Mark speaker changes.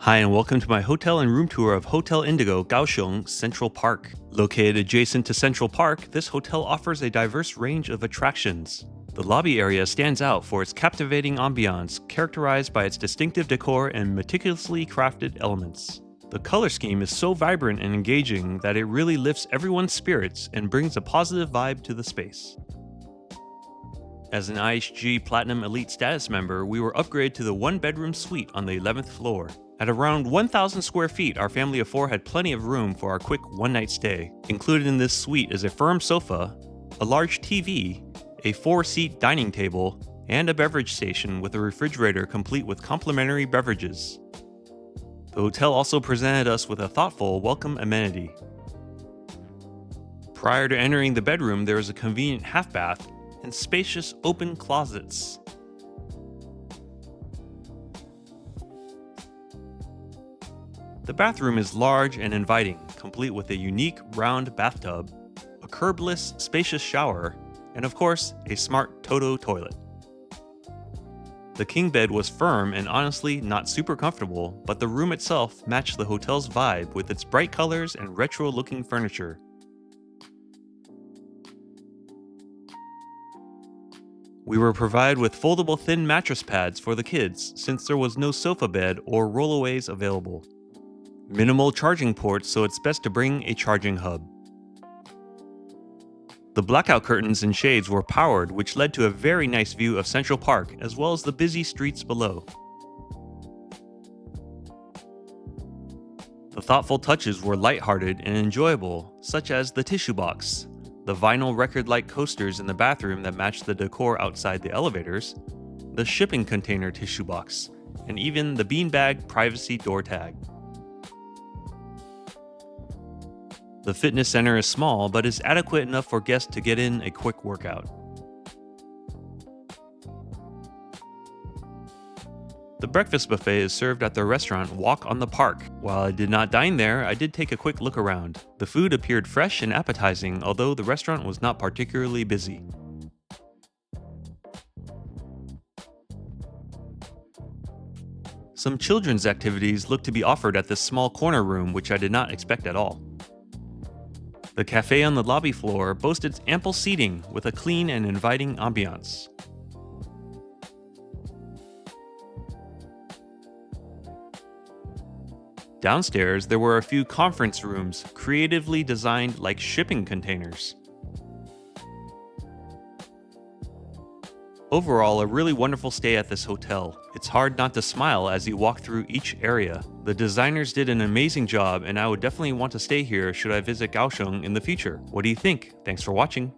Speaker 1: Hi, and welcome to my hotel and room tour of Hotel Indigo, Kaohsiung, Central Park. Located adjacent to Central Park, this hotel offers a diverse range of attractions. The lobby area stands out for its captivating ambiance, characterized by its distinctive decor and meticulously crafted elements. The color scheme is so vibrant and engaging that it really lifts everyone's spirits and brings a positive vibe to the space. As an IHG Platinum Elite status member, we were upgraded to the one-bedroom suite on the 11th floor. At around 1,000 square feet, our family of four had plenty of room for our quick one-night stay. Included in this suite is a firm sofa, a large TV, a 4-seat dining table, and a beverage station with a refrigerator complete with complimentary beverages. The hotel also presented us with a thoughtful, welcome amenity. Prior to entering the bedroom, there is a convenient half bath and spacious open closets. The bathroom is large and inviting, complete with a unique round bathtub, a curbless, spacious shower, and of course, a smart Toto toilet. The king bed was firm and honestly not super comfortable, but the room itself matched the hotel's vibe with its bright colors and retro-looking furniture. We were provided with foldable thin mattress pads for the kids since there was no sofa bed or rollaways available. Minimal charging ports, so it's best to bring a charging hub. The blackout curtains and shades were powered, which led to a very nice view of Central Park as well as the busy streets below. The thoughtful touches were lighthearted and enjoyable, such as the tissue box, the vinyl record-like coasters in the bathroom that matched the decor outside the elevators, the shipping container tissue box, and even the beanbag privacy door tag. The fitness center is small, but is adequate enough for guests to get in a quick workout. The breakfast buffet is served at the restaurant Walk on the Park. While I did not dine there, I did take a quick look around. The food appeared fresh and appetizing, although the restaurant was not particularly busy. Some children's activities looked to be offered at this small corner room, which I did not expect at all. The cafe on the lobby floor boasted ample seating with a clean and inviting ambiance. Downstairs, there were a few conference rooms, creatively designed like shipping containers. Overall, a really wonderful stay at this hotel. It's hard not to smile as you walk through each area. The designers did an amazing job, and I would definitely want to stay here should I visit Kaohsiung in the future. What do you think? Thanks for watching.